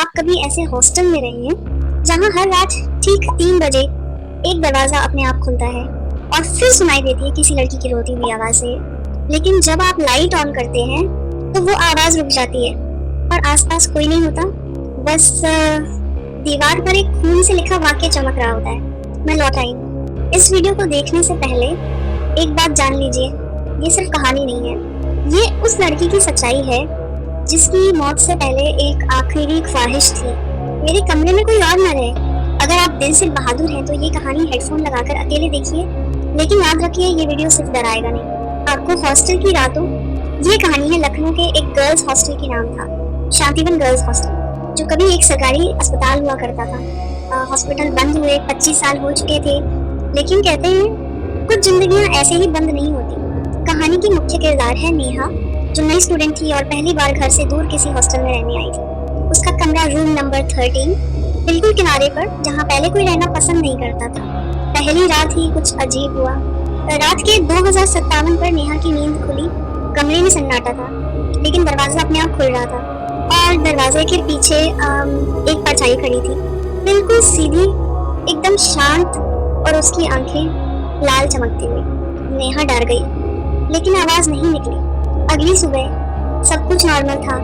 आप कभी ऐसे हॉस्टल में रहे हैं जहां हर रात ठीक 3 बजे एक दरवाजा अपने आप खुलता है और फिर सुनाई देती है किसी लड़की की रोती हुई आवाज़ें, लेकिन जब आप लाइट ऑन करते हैं तो वो आवाज़ रुक जाती है और आसपास कोई नहीं होता, बस दीवार पर एक खून से लिखा वाक्य चमक रहा होता है, मैं लौट आई हूँ। इस वीडियो को देखने से पहले एक बात जान लीजिए, ये सिर्फ कहानी नहीं है, ये उस लड़की की सच्चाई है जिसकी मौत से पहले एक आखिरी ख्वाहिश थी, मेरे कमरे में कोई और न रहे। अगर आप दिल से बहादुर हैं तो ये कहानी हेडफोन लगाकर अकेले देखिए, लेकिन याद रखिए ये वीडियो सिर्फ डराएगा नहीं आपको। हॉस्टल की रातों, ये कहानी है लखनऊ के एक गर्ल्स हॉस्टल की नाम था शांतिवन गर्ल्स हॉस्टल, जो कभी एक सरकारी अस्पताल हुआ करता था। हॉस्पिटल बंद हुए 25 साल हो चुके थे, लेकिन कहते हैं कुछ जिंदगियां ऐसे ही बंद नहीं होती। कहानी की मुख्य किरदार है नेहा, जो नई स्टूडेंट थी और पहली बार घर से दूर किसी हॉस्टल में रहने आई थी। उसका कमरा रूम नंबर 13, बिल्कुल किनारे पर, जहाँ पहले कोई रहना पसंद नहीं करता था। पहली रात ही कुछ अजीब हुआ। रात के 2057 पर नेहा की नींद खुली। कमरे में सन्नाटा था, लेकिन दरवाजा अपने आप खुल रहा था और दरवाजे के पीछे एक परछाई खड़ी थी, बिल्कुल सीधी, एकदम शांत, और उसकी आंखें लाल चमकती हुई। नेहा डर गई, लेकिन आवाज नहीं निकली। अगली सुबह सब कुछ नॉर्मल था,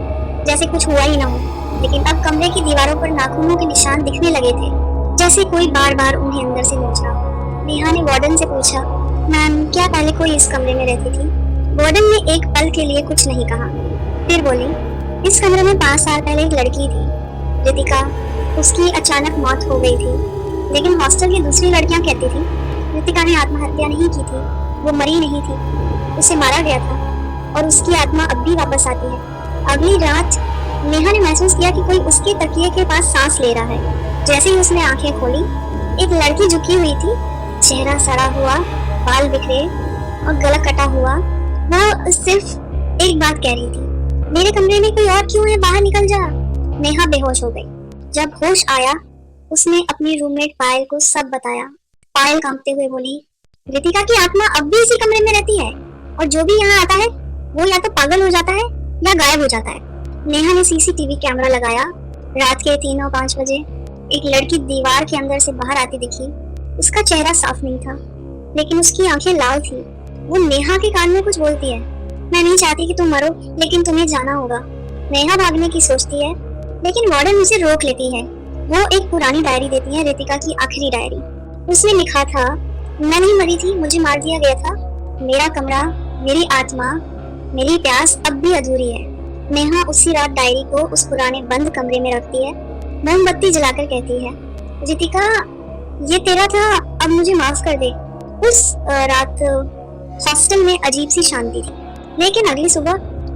जैसे कुछ हुआ ही ना हो, लेकिन अब कमरे की दीवारों पर नाखूनों के निशान दिखने लगे थे, जैसे कोई बार बार उन्हें अंदर से नोच रहा हो। नेहा ने वार्डन से पूछा, मैम क्या पहले कोई इस कमरे में रहती थी? वार्डन ने एक पल के लिए कुछ नहीं कहा, फिर बोली, इस कमरे में 5 साल पहले एक लड़की थी, रितिका। उसकी अचानक मौत हो गई थी, लेकिन हॉस्टल की दूसरी लड़कियां कहती थी रितिका ने आत्महत्या नहीं की थी, वो मरी नहीं थी, उसे मारा गया था और उसकी आत्मा अब भी वापस आती है। अगली रात नेहा ने महसूस किया कि कोई उसके तकिए के पास सांस ले रहा है। जैसे ही उसने आंखें खोली, एक लड़की झुकी हुई थी, चेहरा सड़ा हुआ, बाल बिखरे और गला कटा हुआ। वो सिर्फ एक बात कह रही थी, मेरे कमरे में कोई और क्यों है, बाहर निकल जा। नेहा बेहोश हो गई। जब होश आया, उसने अपनी रूममेट पायल को सब बताया। पायल कांपते हुए बोली, रितिका की आत्मा अब भी इसी कमरे में रहती है और जो भी यहाँ आता है वो या तो पागल हो जाता है या गायब हो जाता है। नेहा ने सीसीटीवी कैमरा लगाया। रात के 3 और 5 बजे एक लड़की दीवार के अंदर से बाहर आती दिखी। उसका चेहरा साफ नहीं था, लेकिन उसकी आंखें लाल थी। वो नेहा के कान में कुछ बोलती है, मैं नहीं चाहती कि तुम मरो, लेकिन तुम्हें जाना होगा। नेहा भागने की सोचती है, लेकिन वार्डन उसे रोक लेती है। वो एक पुरानी डायरी देती है, रितिका की आखिरी डायरी। उसने लिखा था, मैं नहीं मरी थी, मुझे मार दिया गया था। मेरा कमरा, मेरी आत्मा, मेरी प्यास अब भी अधूरी है। नेहा उसी रात डायरी को उस पुराने बंद कमरे में रखती है, मोमबत्ती जलाकर कहती है, रितिका ये तेरा था, अब मुझे माफ कर दे। उस रात हॉस्टल में अजीब सी शांति थी, लेकिन अगली सुबह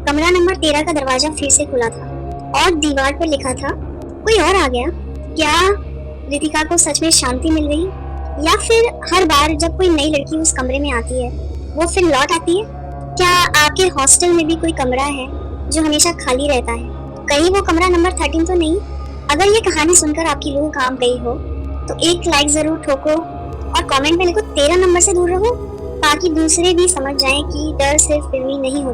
कमरा नंबर 13 का दरवाजा फिर से खुला था और दीवार पर लिखा था, कोई और आ गया। क्या रितिका को सच में शांति मिल गई, या फिर हर बार जब कोई नई लड़की उस कमरे में आती है वो फिर लौट आती है? क्या आपके हॉस्टल में भी कोई कमरा है जो हमेशा खाली रहता है? कहीं वो कमरा नंबर 13 तो नहीं? अगर ये कहानी सुनकर आपकी रूह कांप गई हो तो एक लाइक जरूर ठोको और कमेंट में लिखो 13 नंबर से दूर रहो, ताकि दूसरे भी समझ जाएं कि डर सिर्फ फिल्मी नहीं होता।